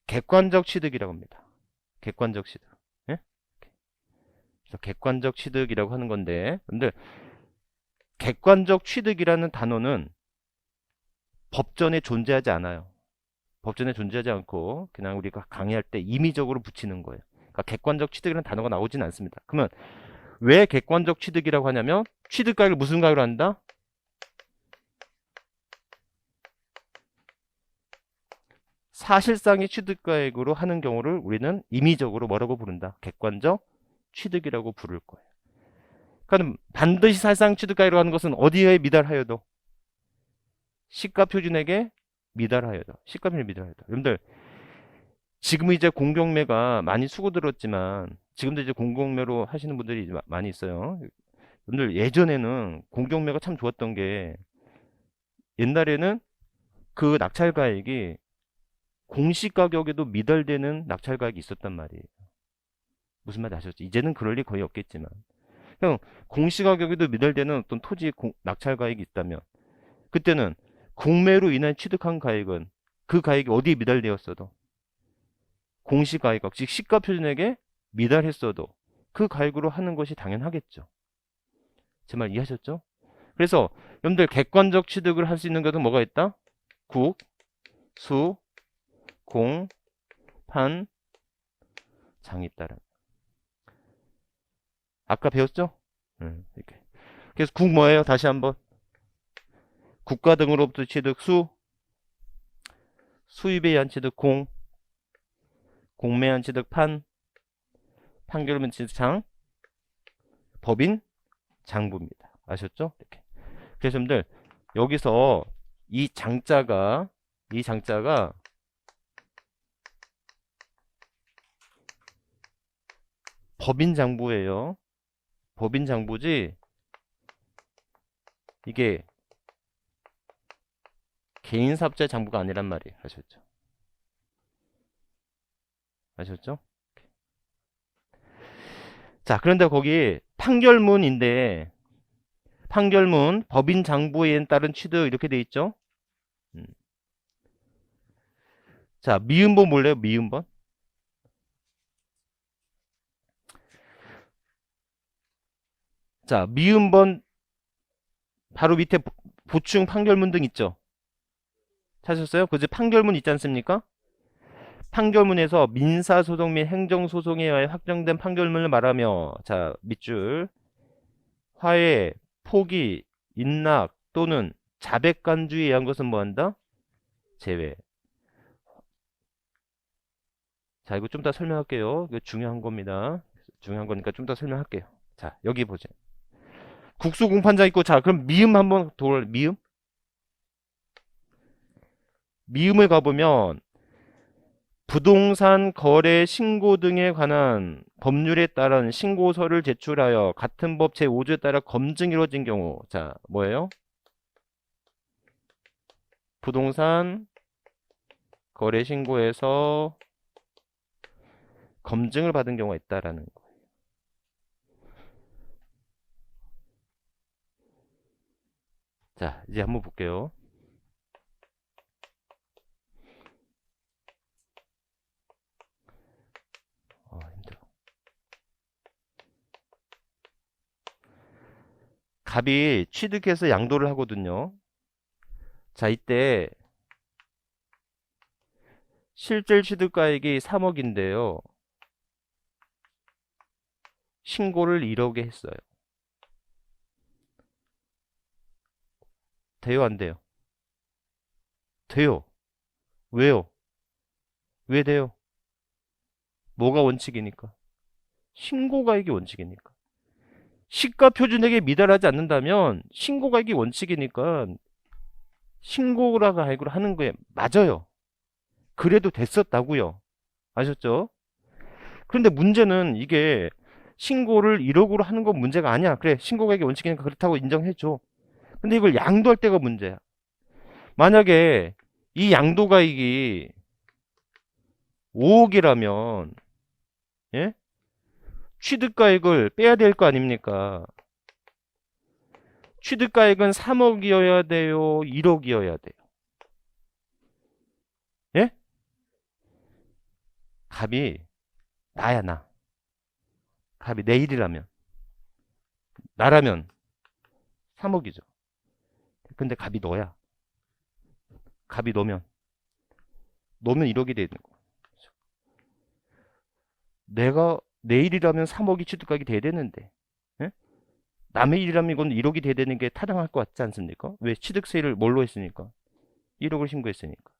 Speaker 1: 객관적 취득이라고 합니다. 객관적 취득. 예? 그래서 객관적 취득이라고 하는 건데, 근데 객관적 취득이라는 단어는 법전에 존재하지 않아요. 법전에 존재하지 않고 그냥 우리가 강의할 때 임의적으로 붙이는 거예요. 그러니까 객관적 취득이라는 단어가 나오진 않습니다. 그러면 왜 객관적 취득이라고 하냐면 취득가액을 무슨 가격으로 한다? 사실상의 취득가액으로 하는 경우를 우리는 임의적으로 뭐라고 부른다? 객관적 취득이라고 부를 거예요. 그러니까 반드시 사실상 취득가액으로 하는 것은 어디에 미달하여도 시가표준액에 미달하여도 시가표준액에 미달하여도 여러분들 지금 이제 공경매가 많이 수고들었지만 지금도 이제 공경매로 하시는 분들이 많이 있어요. 여러분들 예전에는 공경매가 참 좋았던 게 옛날에는 그 낙찰가액이 공시가격에도 미달되는 낙찰가액이 있었단 말이에요. 무슨 말 아셨죠? 이제는 그럴 일 거의 없겠지만. 그냥 공시가격에도 미달되는 어떤 토지 낙찰가액이 있다면 그때는 공매로 인한 취득한 가액은 그 가액이 어디에 미달되었어도 공시가액, 즉 시가표준액에 미달했어도 그 가액으로 하는 것이 당연하겠죠. 제 말 이해하셨죠? 그래서 여러분들 객관적 취득을 할 수 있는 것은 뭐가 있다? 국, 수, 공, 판, 장이 있다라. 아까 배웠죠? 이렇게. 그래서 국 뭐예요? 다시 한번. 국가 등으로부터 취득 수, 수입에 의한 취득 공, 공매에 의한 취득 판, 판결에 의한 취득 장, 법인 장부입니다. 아셨죠? 이렇게. 그래서 여러분들 여기서 이 장자가 법인 장부예요. 법인 장부지 이게 개인 사업자 장부가 아니란 말이에요. 아셨죠? 아셨죠? 자, 그런데 거기 판결문인데 판결문 법인 장부에 따른 취득 이렇게 돼 있죠? 자, 미음본 볼래요? 미음본. 자, 미음본 바로 밑에 보충 판결문 등 있죠? 찾으셨어요? 그지 판결문 있지 않습니까? 판결문에서 민사소송 및 행정소송에 의해 확정된 판결문을 말하며 자, 밑줄 화해, 포기, 인락 또는 자백간주에 의한 것은 뭐한다? 제외. 자, 이거 좀 더 설명할게요. 이거 중요한 겁니다. 중요한 거니까 좀 더 설명할게요. 자, 여기 보세요. 국수공판장 있고, 자, 그럼 미음 한번 미음? 미음을 가보면, 부동산 거래 신고 등에 관한 법률에 따른 신고서를 제출하여 같은 법 제5조에 따라 검증이 이루어진 경우, 자, 뭐예요? 부동산 거래 신고에서 검증을 받은 경우가 있다라는 거. 자, 이제 한번 볼게요. 힘들어. 갑이 취득해서 양도를 하거든요. 자, 이때 실질 취득가액이 3억인데요. 신고를 1억에 했어요. 돼요, 안 돼요? 돼요. 왜요? 왜 돼요? 뭐가 원칙이니까? 신고가액이 원칙이니까. 시가표준액에 미달하지 않는다면 신고가액이 원칙이니까 신고라 가액으로 하는 거에 맞아요. 그래도 됐었다고요. 아셨죠? 그런데 문제는 이게 신고를 1억으로 하는 건 문제가 아니야. 그래, 신고가액이 원칙이니까 그렇다고 인정해줘. 근데 이걸 양도할 때가 문제야. 만약에 이 양도가액이 5억이라면 예? 취득가액을 빼야 될 거 아닙니까? 취득가액은 3억이어야 돼요? 1억이어야 돼요? 예? 갑이 나야, 나. 갑이 내 일이라면. 나라면 3억이죠. 근데 갑이 너야. 갑이 너면 1억이 되는 거야. 내가 내 일이라면 3억이 취득가액이 돼야 되는데. 예? 남의 일이라면 이건 1억이 돼야 되는 게 타당할 것 같지 않습니까? 왜? 취득세를 뭘로 했으니까? 1억을 신고했으니까.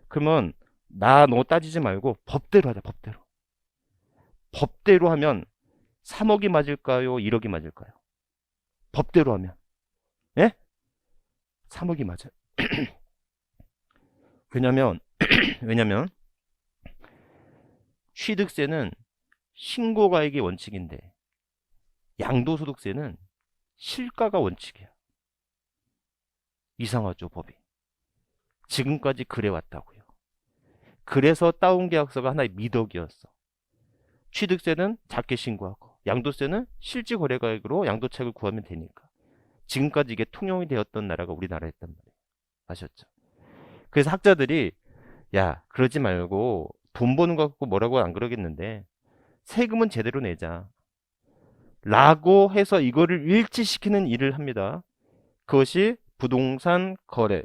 Speaker 1: 그러면 너 따지지 말고 법대로 하자, 법대로. 법대로 하면 3억이 맞을까요? 1억이 맞을까요? 법대로 하면. 예? 3억이 맞아요. 왜냐면 취득세는 신고가액이 원칙인데 양도소득세는 실가가 원칙이야. 이상하죠, 법이. 지금까지 그래왔다고요. 그래서 다운계약서가 하나의 미덕이었어. 취득세는 작게 신고하고 양도세는 실질 거래가액으로 양도차익을 구하면 되니까. 지금까지 이게 통용이 되었던 나라가 우리나라였단 말이에요. 아셨죠? 그래서 학자들이 야, 그러지 말고 돈 버는 거 갖고 뭐라고 안 그러겠는데 세금은 제대로 내자 라고 해서 이거를 일치시키는 일을 합니다. 그것이 부동산 거래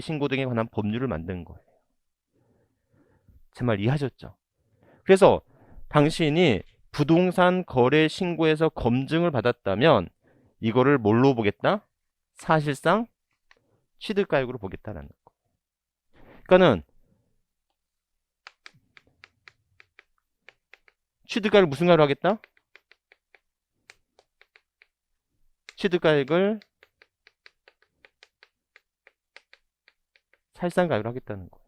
Speaker 1: 신고 등에 관한 법률을 만든 거예요. 제 말 이해하셨죠? 그래서 당신이 부동산 거래 신고에서 검증을 받았다면 이거를 뭘로 보겠다? 사실상 취득가액으로 보겠다라는 거. 그러니까는 취득가액을 무슨 가로 하겠다? 취득가액을 사실상가액으로 하겠다는 거.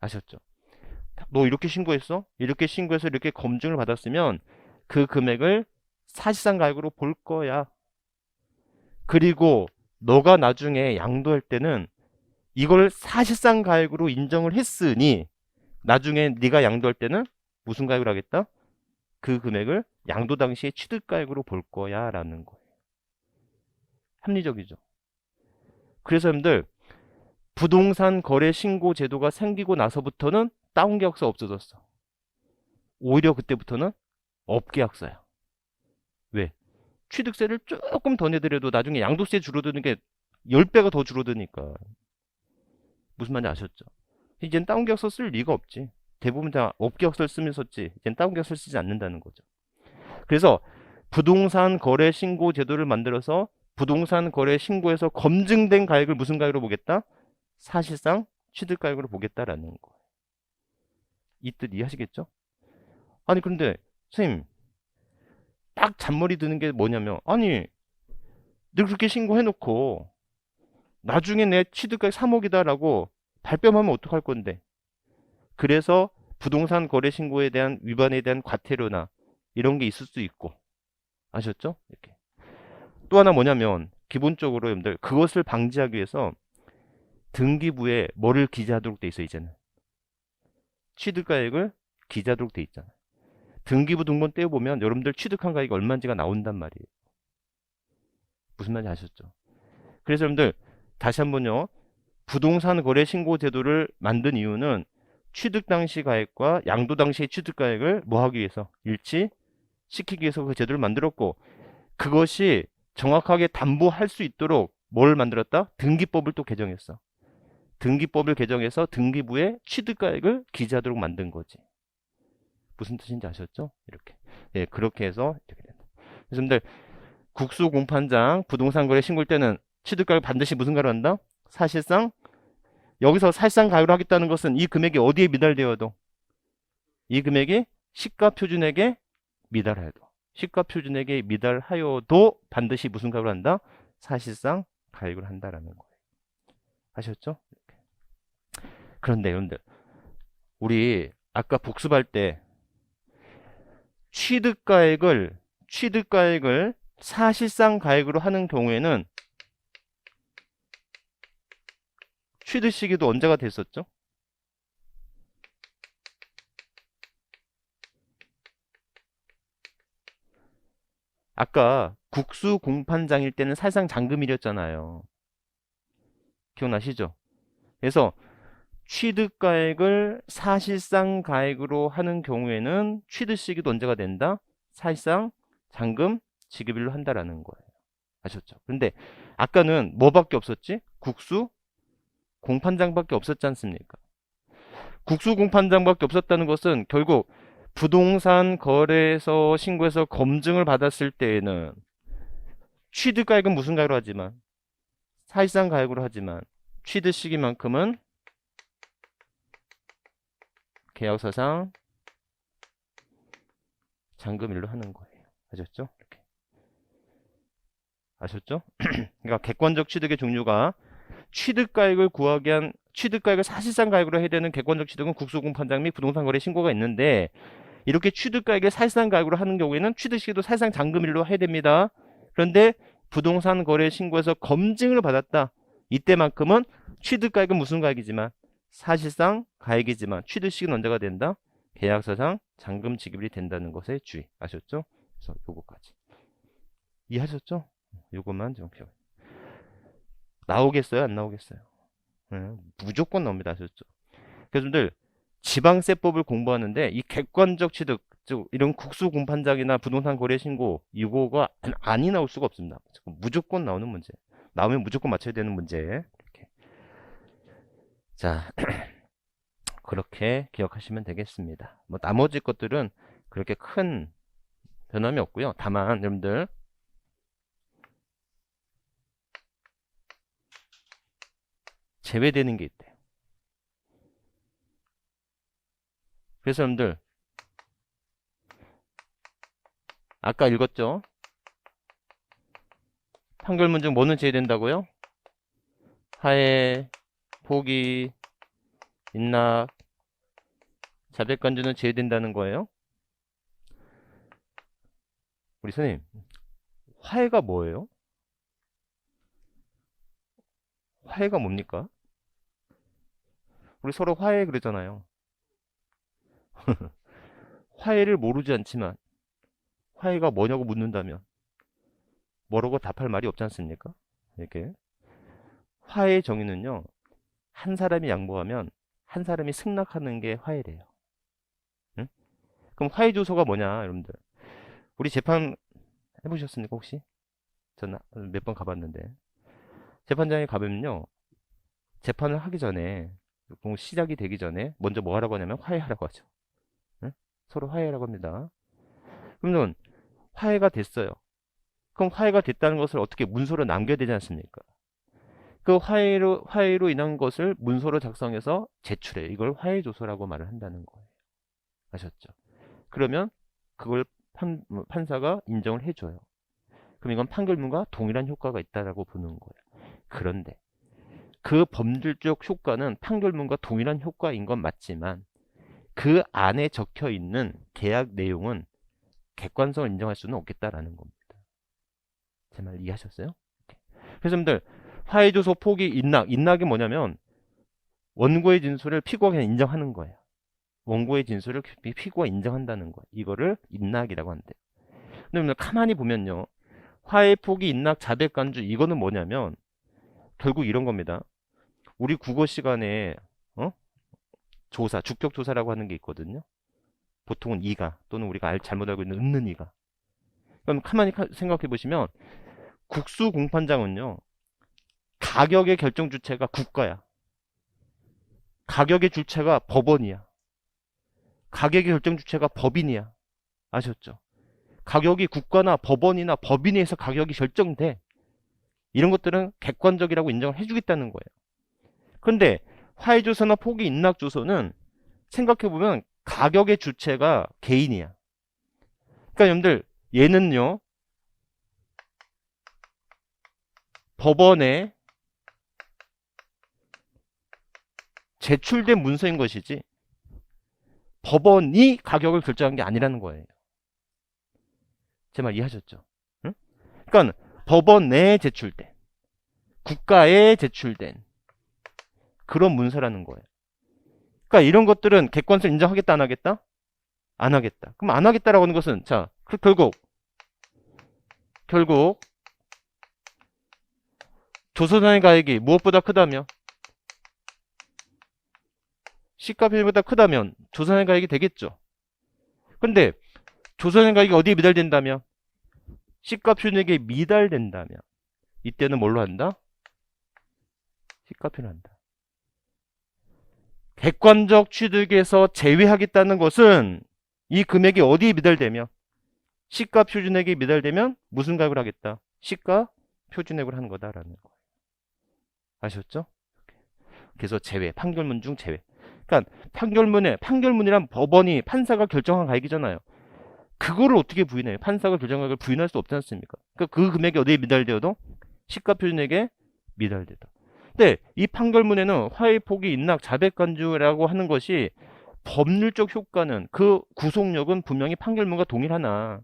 Speaker 1: 아셨죠? 너 이렇게 신고했어? 이렇게 신고해서 이렇게 검증을 받았으면 그 금액을 사실상가액으로 볼 거야. 그리고 너가 나중에 양도할 때는 이걸 사실상가액으로 인정을 했으니 나중에 네가 양도할 때는 무슨 가액을 하겠다? 그 금액을 양도 당시에 취득가액으로 볼 거야 라는 거예요. 합리적이죠. 그래서 여러분들 부동산 거래 신고 제도가 생기고 나서부터는 다운계약서 없어졌어. 오히려 그때부터는 업계약서야. 왜? 취득세를 조금 더 내더라도 나중에 양도세 줄어드는 게 10배가 더 줄어드니까. 무슨 말인지 아셨죠? 이젠 다운계약서 쓸 리가 없지. 대부분 다 업계약서를 쓰면 썼지. 이젠 다운계약서를 쓰지 않는다는 거죠. 그래서 부동산 거래 신고 제도를 만들어서 부동산 거래 신고에서 검증된 가액을 무슨 가액으로 보겠다? 사실상 취득가액으로 보겠다라는 거예요. 이 뜻 이해하시겠죠? 아니 그런데 선생님 딱 잔머리 드는 게 뭐냐면 아니 너 그렇게 신고해놓고 나중에 내 취득가액 3억이다 라고 발뺌하면 어떡할 건데. 그래서 부동산 거래 신고에 대한 위반에 대한 과태료나 이런 게 있을 수 있고 아셨죠? 이렇게. 또 하나 뭐냐면 기본적으로 여러분들 그것을 방지하기 위해서 등기부에 뭐를 기재하도록 돼 있어 이제는 취득가액을 기재하도록 돼 있잖아요. 등기부 등본 떼어보면 여러분들 취득한 가액이 얼마인지가 나온단 말이에요. 무슨 말인지 아셨죠? 그래서 여러분들 다시 한번요. 부동산 거래 신고 제도를 만든 이유는 취득 당시 가액과 양도 당시의 취득가액을 뭐 하기 위해서 일치시키기 위해서 그 제도를 만들었고 그것이 정확하게 담보할 수 있도록 뭘 만들었다? 등기법을 또 개정했어. 등기법을 개정해서 등기부에 취득가액을 기재하도록 만든 거지. 무슨 뜻인지 아셨죠? 이렇게. 예, 그렇게 해서 이렇게 된다. 그래서 여러분들 국수공판장 부동산 거래 신고일 때는 취득가액 반드시 무슨 가로 한다? 사실상 여기서 사실상 가액으로 하겠다는 것은 이 금액이 어디에 미달되어도 이 금액이 시가표준액에 미달하여도 시가표준액에 미달하여도 반드시 무슨 가액으로 한다? 사실상 가액을 한다라는 거예요. 아셨죠? 그런데 여러분들 우리 아까 복습할 때 취득가액을 사실상 가액으로 하는 경우에는 취득 시기도 언제가 됐었죠? 아까 국수 공판장일 때는 사실상 잔금일이었잖아요. 기억나시죠? 그래서 취득가액을 사실상 가액으로 하는 경우에는 취득 시기도 언제가 된다? 사실상 잔금 지급일로 한다라는 거예요. 아셨죠? 근데 아까는 뭐밖에 없었지? 국수 공판장밖에 없었지 않습니까? 국수 공판장밖에 없었다는 것은 결국 부동산 거래소 신고해서 검증을 받았을 때에는 취득가액은 무슨 가액으로 하지만 사실상 가액으로 하지만 취득 시기만큼은 계약서상 잔금일로 하는 거예요. 아셨죠? 이렇게. 아셨죠? 그러니까 객관적 취득의 종류가 취득가액을 구하기 위한 취득가액을 사실상 가액으로 해야 되는 객관적 취득은 국수공판장 및 부동산 거래 신고가 있는데 이렇게 취득가액을 사실상 가액으로 하는 경우에는 취득 시기도 사실상 잔금일로 해야 됩니다. 그런데 부동산 거래 신고에서 검증을 받았다. 이때만큼은 취득가액은 무슨 가액이지만 사실상 가액이지만 취득식은 언제가 된다? 계약서상 잔금 지급이 된다는 것에 주의. 아셨죠? 그래서 요거까지. 이해하셨죠? 요것만 좀 기억. 나오겠어요? 안 나오겠어요? 네, 무조건 나옵니다. 아셨죠? 그래서 여러분들 지방세법을 공부하는데 이 객관적 취득, 즉 이런 국수공판장이나 부동산 거래 신고 이거가 아니 나올 수가 없습니다. 무조건 나오는 문제. 나오면 무조건 맞춰야 되는 문제. 이렇게. 자, 그렇게 기억하시면 되겠습니다. 뭐 나머지 것들은 그렇게 큰 변함이 없고요. 다만 여러분들 제외되는 게 있대요. 그래서 여러분들 아까 읽었죠? 판결문 중 뭐는 제외된다고요? 하해, 포기, 인락, 자백간주는 제외된다는 거예요. 우리 선생님, 화해가 뭐예요? 화해가 뭡니까? 우리 서로 화해 그러잖아요. 화해를 모르지 않지만 화해가 뭐냐고 묻는다면 뭐라고 답할 말이 없지 않습니까? 이렇게 화해의 정의는요, 한 사람이 양보하면 한 사람이 승낙하는 게 화해래요. 응? 그럼 화해 주소가 뭐냐, 여러분들? 우리 재판 해보셨습니까, 혹시? 전 몇 번 가봤는데 재판장에 가보면요, 재판을 하기 전에 시작이 되기 전에 먼저 뭐 하라고 하냐면 화해하라고 하죠. 응? 서로 화해하라고 합니다. 그러면 화해가 됐어요. 그럼 화해가 됐다는 것을 어떻게 문서로 남겨야 되지 않습니까? 그 화해로 인한 것을 문서로 작성해서 제출해. 이걸 화해조서라고 말을 한다는 거예요. 아셨죠? 그러면 그걸 판사가 인정을 해줘요. 그럼 이건 판결문과 동일한 효과가 있다라고 보는 거예요. 그런데 그 법률적 효과는 판결문과 동일한 효과인 건 맞지만 그 안에 적혀 있는 계약 내용은 객관성을 인정할 수는 없겠다라는 겁니다. 제 말 이해하셨어요? 그래서 여러분들 화해조서 포기 인락이 뭐냐면 원고의 진술을 피고가 그냥 인정하는 거예요. 원고의 진술을 피고가 인정한다는 거예요. 이거를 인락이라고 한대요. 근데 여러분들 가만히 보면요, 화해 포기 인락 자백간주 이거는 뭐냐면 결국 이런 겁니다. 우리 국어 시간에 조사, 주격 조사라고 하는 게 있거든요. 보통은 이가 또는 우리가 잘못 알고 있는 없는 이가. 그럼 가만히 생각해 보시면 국수 공판장은요, 가격의 결정 주체가 국가야. 가격의 주체가 법원이야. 가격의 결정 주체가 법인이야. 아셨죠? 가격이 국가나 법원이나 법인에 의해서 가격이 결정돼. 이런 것들은 객관적이라고 인정을 해주겠다는 거예요. 근데 화해조서나 포기 인락조서는 생각해보면 가격의 주체가 개인이야. 그러니까 여러분들 얘는요, 법원에 제출된 문서인 것이지 법원이 가격을 결정한 게 아니라는 거예요. 제 말 이해하셨죠? 응? 그러니까 법원에 제출된, 국가에 제출된 그런 문서라는 거예요. 그러니까 이런 것들은 객관성 인정하겠다 안 하겠다? 안 하겠다. 그럼 안 하겠다라고 하는 것은 자, 결국 조선의 가액이 무엇보다 크다며? 시가 표준보다 크다면 조선의 가액이 되겠죠. 근데 조선의 가액이 어디에 미달된다면? 시가 표준에게 미달된다면 이때는 뭘로 한다? 시가 표준을 한다. 객관적 취득에서 제외하겠다는 것은 이 금액이 어디에 미달되면? 시가 표준액이 미달되면 무슨 가액을 하겠다? 시가 표준액을 하는 거다라는 거예요. 아셨죠? 그래서 제외, 판결문 중 제외. 그러니까 판결문이란 법원이 판사가 결정한 가액이잖아요. 그거를 어떻게 부인해요? 판사가 결정한 가액을 부인할 수 없지 않습니까? 그러니까 그 금액이 어디에 미달되어도 시가 표준액에 미달되다. 근데 이 판결문에는 화해 포기 인락 자백간주라고 하는 것이 법률적 효과는 그 구속력은 분명히 판결문과 동일하나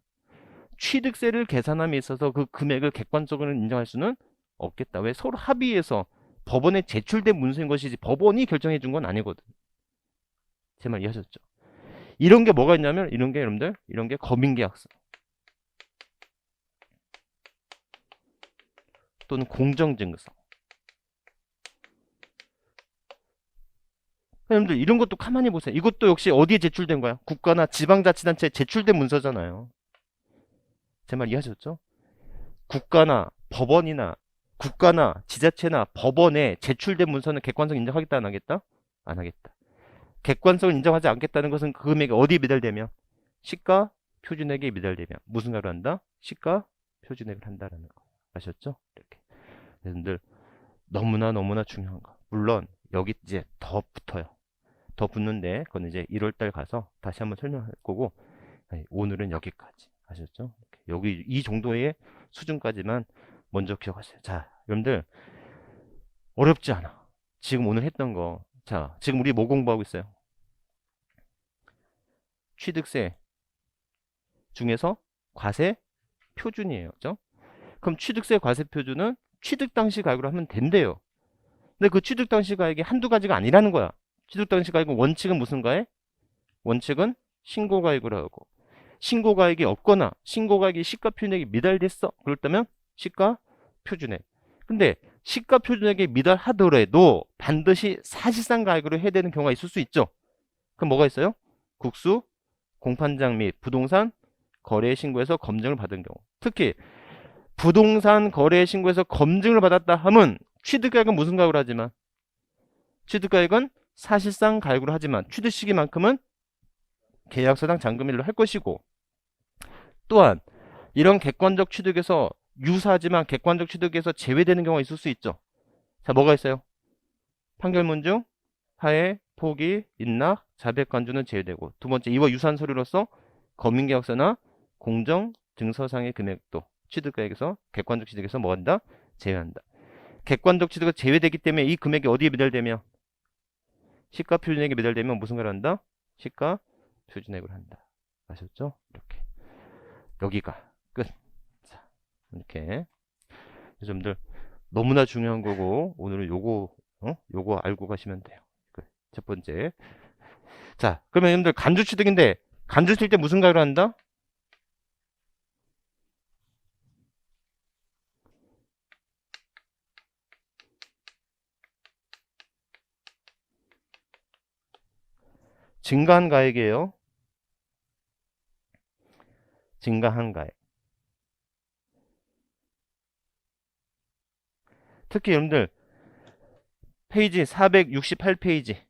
Speaker 1: 취득세를 계산함에 있어서 그 금액을 객관적으로 인정할 수는 없겠다. 왜? 서로 합의해서 법원에 제출된 문서인 것이지 법원이 결정해 준 건 아니거든. 제 말 이해하셨죠? 이런 게 뭐가 있냐면 이런 게 여러분들 이런 게 검인계약서 또는 공정증서. 여러분들 이런 것도 가만히 보세요. 이것도 역시 어디에 제출된 거야? 국가나 지방자치단체에 제출된 문서잖아요. 제 말 이해하셨죠? 국가나 법원이나 국가나 지자체나 법원에 제출된 문서는 객관성 인정하겠다 안 하겠다? 안 하겠다. 객관성을 인정하지 않겠다는 것은 그 금액이 어디에 미달되면 시가 표준액에 미달되면 무슨 가로 한다? 시가 표준액을 한다라는 거. 아셨죠? 이렇게. 여러분들 너무나 중요한 거. 물론 여기 이제 더 붙어요. 더 붙는데 그건 이제 1월달 가서 다시 한번 설명할 거고 오늘은 여기까지. 아셨죠? 여기 이 정도의 수준까지만 먼저 기억하세요. 자, 여러분들 어렵지 않아. 지금 오늘 했던 거. 자, 지금 우리 뭐 공부하고 있어요? 취득세 중에서 과세 표준이에요. 그죠? 그럼 취득세 과세 표준은 취득 당시 가액으로 하면 된대요. 근데 그 취득 당시 가액이 한두 가지가 아니라는 거야. 취득 당시 가액은 원칙은 무슨 가액? 원칙은 신고 가액으로 하고 신고 가액이 없거나 신고 가액이 시가 표준액이 미달됐어. 그렇다면 시가 표준액. 근데 시가 표준액이 미달하더라도 반드시 사실상 가액으로 해야 되는 경우가 있을 수 있죠. 그럼 뭐가 있어요? 국수, 공판장 및 부동산 거래 신고에서 검증을 받은 경우. 특히 부동산 거래 신고에서 검증을 받았다 함은 취득가액은 무슨 가액으로 하지만 취득가액은 사실상 가액으로 하지만 취득 시기만큼은 계약서당 잔금일로 할 것이고 또한 이런 객관적 취득에서 유사하지만 객관적 취득에서 제외되는 경우가 있을 수 있죠. 자, 뭐가 있어요? 판결문 중 하해, 포기, 인락, 자백 간주는 제외되고 두 번째 이와 유사한 서류로서 검인계약서나 공정 증서상의 금액도 취득가액에서 객관적 취득에서 뭐 한다? 제외한다. 객관적 취득가 제외되기 때문에 이 금액이 어디에 미달되면 시가 표준액에 미달되면 무슨 걸 한다? 시가 표준액을 한다. 아셨죠? 이렇게 여기가 끝. 자, 이렇게 여러분들 너무나 중요한 거고 오늘은 요거 알고 가시면 돼요. 첫 번째. 자, 그러면 여러분들 간주 취득인데 간주 칠 때 무슨 가액으로 한다? 증가한 가액이에요. 증가한 가액. 특히 여러분들 페이지 468페이지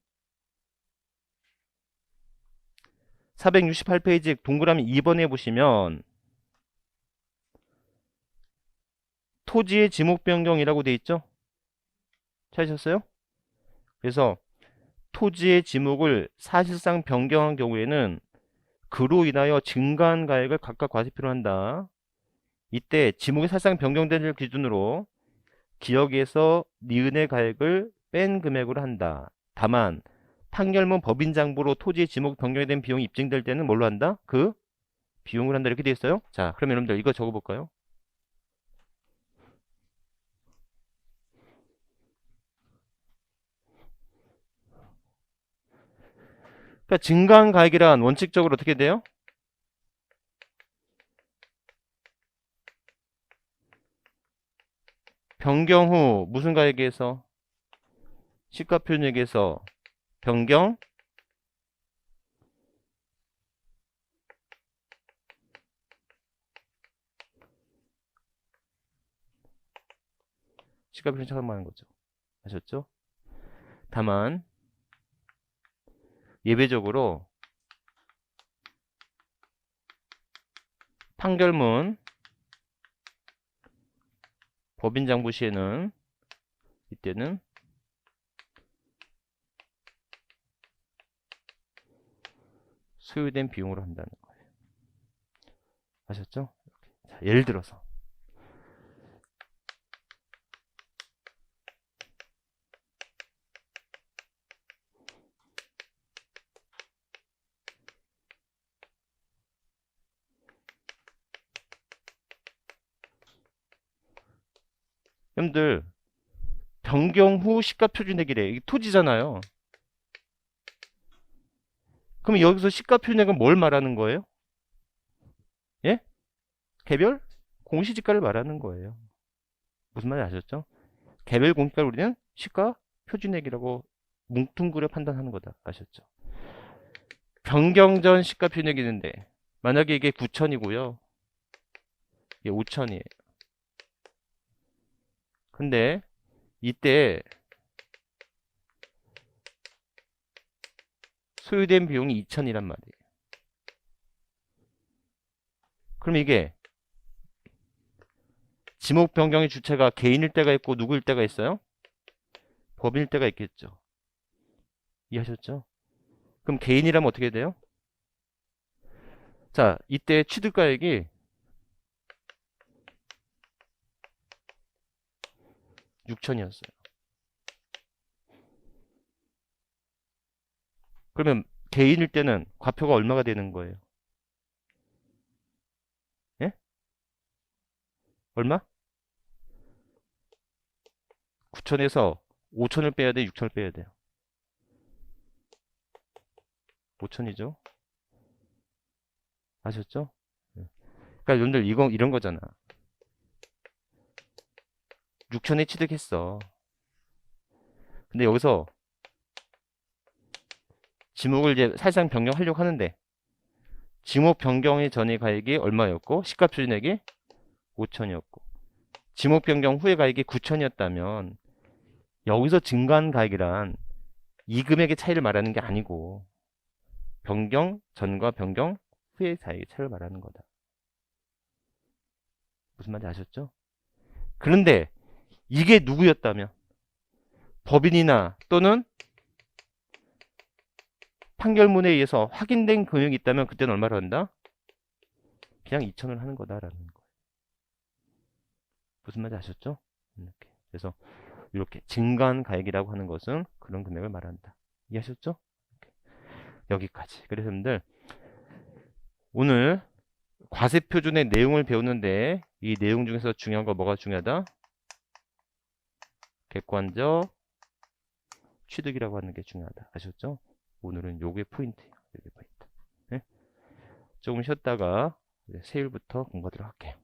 Speaker 1: 468페이지 동그라미 2번에 보시면 토지의 지목 변경이라고 돼 있죠? 찾으셨어요? 그래서 토지의 지목을 사실상 변경한 경우에는 그로 인하여 증가한 가액을 각각 과세표로 한다. 이때 지목이 사실상 변경된 기준으로 기억에서 니은의 가액을 뺀 금액으로 한다. 다만 판결문 법인장부로 토지의 지목 변경에 대한 비용이 입증될 때는 뭘로 한다? 그 비용을 한다 이렇게 되어 있어요. 자, 그럼 여러분들 이거 적어볼까요? 그러니까 증가한 가액이란 원칙적으로 어떻게 돼요? 변경 후 무슨 가액에서 시가표준액에서 변경 시가표준액 차감하는 거죠. 아셨죠? 다만 예외적으로 판결문 법인장부 시에는 이때는 소요된 비용으로 한다는 거예요. 아셨죠? 자, 예를 들어서 여러분들 변경 후 시가 표준액이래. 이게 토지잖아요. 그럼 여기서 시가 표준액은 뭘 말하는 거예요? 예? 개별 공시지가를 말하는 거예요. 무슨 말인지 아셨죠? 개별 공시가를 우리는 시가 표준액이라고 뭉뚱그려 판단하는 거다. 아셨죠? 변경 전 시가 표준액이 있는데 만약에 이게 9천이고요. 이게 5천이에요. 근데 이때 소요된 비용이 2천이란 말이에요. 그럼 이게 지목 변경의 주체가 개인일 때가 있고 누구일 때가 있어요? 법인일 때가 있겠죠. 이해하셨죠? 그럼 개인이라면 어떻게 돼요? 자, 이때 취득가액이 6천이었어요. 그러면 개인일 때는 과표가 얼마가 되는 거예요? 예? 얼마? 9천에서 5천을 빼야 돼, 6천을 빼야 돼요. 5천이죠. 아셨죠? 그러니까 여러분들 이런 거잖아. 6천에 취득했어. 근데 여기서 지목을 이제 사실상 변경하려고 하는데 지목 변경의 전의 가액이 얼마였고 시가 표준액이 5천이었고 지목 변경 후의 가액이 9천이었다면 여기서 증가한 가액이란 이 금액의 차이를 말하는 게 아니고 변경 전과 변경 후의 가액의 차이를 말하는 거다. 무슨 말인지 아셨죠? 그런데 이게 누구였다면 법인이나 또는 판결문에 의해서 확인된 금액이 있다면 그때는 얼마를 한다? 그냥 2천을 하는 거다라는 거예요. 무슨 말인지 아셨죠? 이렇게. 그래서 이렇게 증가한 가액이라고 하는 것은 그런 금액을 말한다. 이해하셨죠? 여기까지. 그래서 여러분들 오늘 과세표준의 내용을 배우는데 이 내용 중에서 중요한 거 뭐가 중요하다? 객관적 취득이라고 하는 게 중요하다. 아셨죠? 오늘은 요게 포인트예요. 요게 포인트. 네? 조금 쉬었다가 세일부터 공부하도록 할게요.